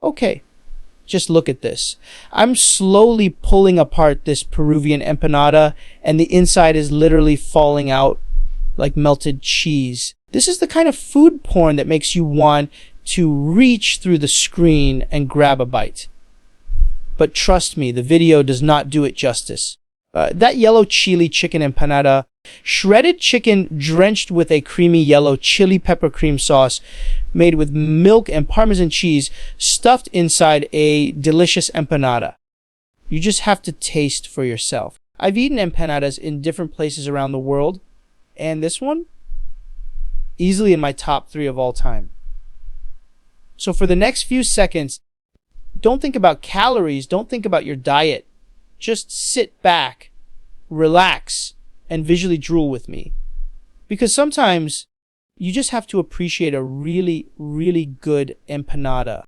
Okay, just look at this. I'm slowly pulling apart this Peruvian empanada, and the inside is literally falling out like melted cheese. This is the kind of food porn that makes you want to reach through the screen and grab a bite. But trust me, the video does not do it justice. That yellow chili chicken empanada, shredded chicken drenched with a creamy yellow chili pepper cream sauce made with milk and Parmesan cheese stuffed inside a delicious empanada. You just have to taste for yourself. I've eaten empanadas in different places around the world, and this one, easily in my top 3 of all time. So for the next few seconds, don't think about calories, don't think about your diet. Just sit back, relax, and visually drool with me. Because sometimes you just have to appreciate a really, really good empanada.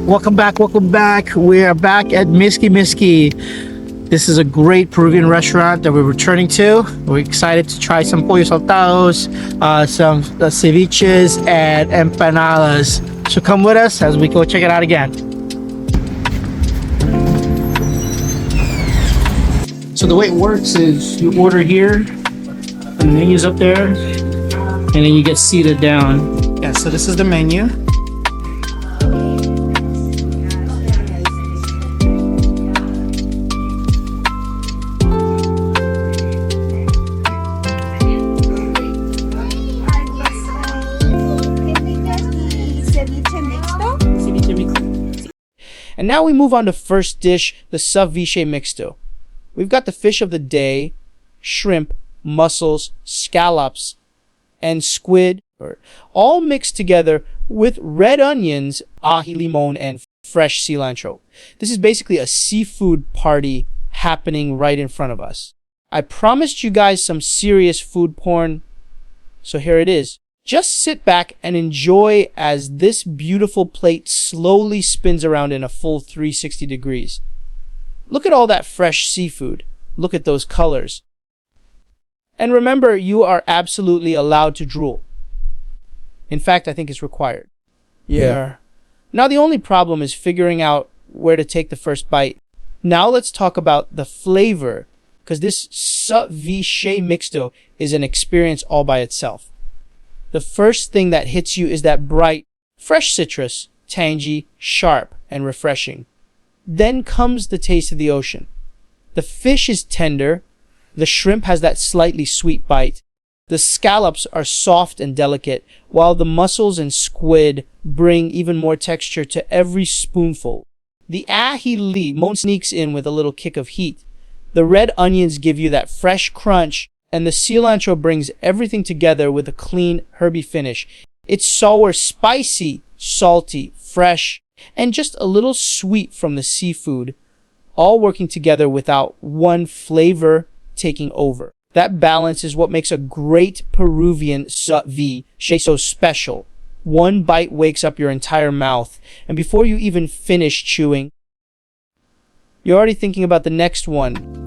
Welcome back, welcome back. We are back at Miski Miski. This is a great Peruvian restaurant that we're returning to. We're excited to try some Pollo Saltados, some ceviches, and empanadas. So come with us as we go check it out again. So the way it works is you order here, and the menu's up there, and then you get seated down. Yeah, so this is the menu. And now we move on to first dish, the Ceviche Mixto. We've got the fish of the day, shrimp, mussels, scallops, and squid, all mixed together with red onions, ají limon, and fresh cilantro. This is basically a seafood party happening right in front of us. I promised you guys some serious food porn, so here it is. Just sit back and enjoy as this beautiful plate slowly spins around in a full 360 degrees. Look at all that fresh seafood. Look at those colors. And remember, you are absolutely allowed to drool. In fact, I think it's required. Yeah. Now the only problem is figuring out where to take the first bite. Now let's talk about the flavor, because this Ceviche Mixto is an experience all by itself. The first thing that hits you is that bright, fresh citrus, tangy, sharp, and refreshing. Then comes the taste of the ocean. The fish is tender, the shrimp has that slightly sweet bite, the scallops are soft and delicate, while the mussels and squid bring even more texture to every spoonful. The ají limon sneaks in with a little kick of heat. The red onions give you that fresh crunch, and the cilantro brings everything together with a clean, herby finish. It's sour, spicy, salty, fresh, and just a little sweet from the seafood, all working together without one flavor taking over. That balance is what makes a great Peruvian ceviche so special. One bite wakes up your entire mouth, and before you even finish chewing, you're already thinking about the next one.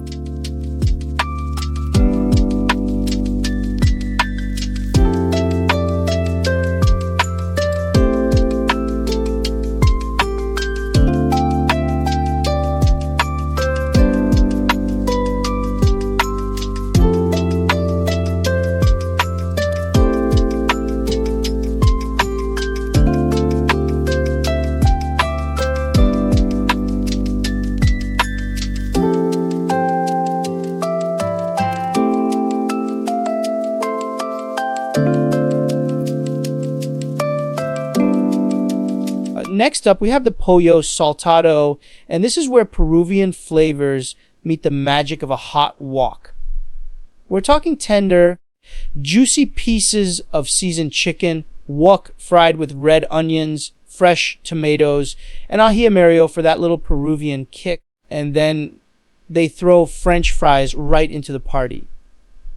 Next up, we have the Pollo Saltado, and this is where Peruvian flavors meet the magic of a hot wok. We're talking tender, juicy pieces of seasoned chicken, wok-fried with red onions, fresh tomatoes, and ají amarillo for that little Peruvian kick, and then they throw French fries right into the party.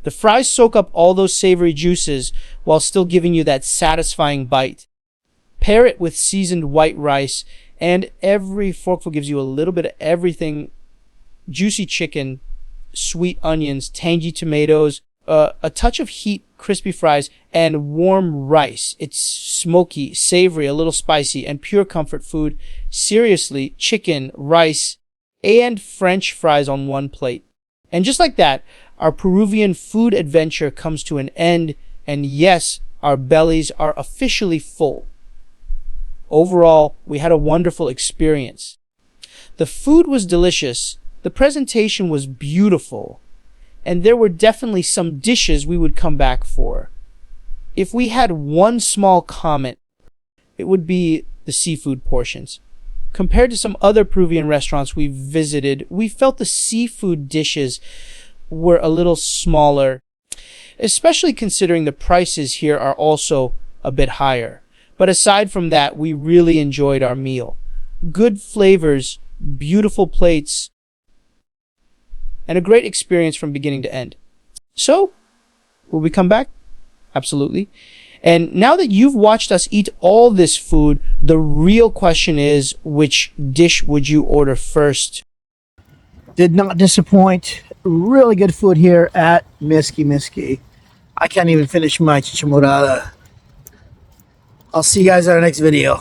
The fries soak up all those savory juices while still giving you that satisfying bite. Pair it with seasoned white rice, and every forkful gives you a little bit of everything. Juicy chicken, sweet onions, tangy tomatoes, a touch of heat, crispy fries, and warm rice. It's smoky, savory, a little spicy, and pure comfort food. Seriously, chicken, rice, and French fries on one plate. And just like that, our Peruvian food adventure comes to an end, and yes, our bellies are officially full. Overall, we had a wonderful experience. The food was delicious, the presentation was beautiful, and there were definitely some dishes we would come back for. If we had one small comment, it would be the seafood portions. Compared to some other Peruvian restaurants we visited, we felt the seafood dishes were a little smaller, especially considering the prices here are also a bit higher. But aside from that, we really enjoyed our meal. Good flavors, beautiful plates, and a great experience from beginning to end. So, will we come back? Absolutely. And now that you've watched us eat all this food, the real question is, which dish would you order first? Did not disappoint. Really good food here at Miski. I can't even finish my chichamorada. I'll see you guys in our next video.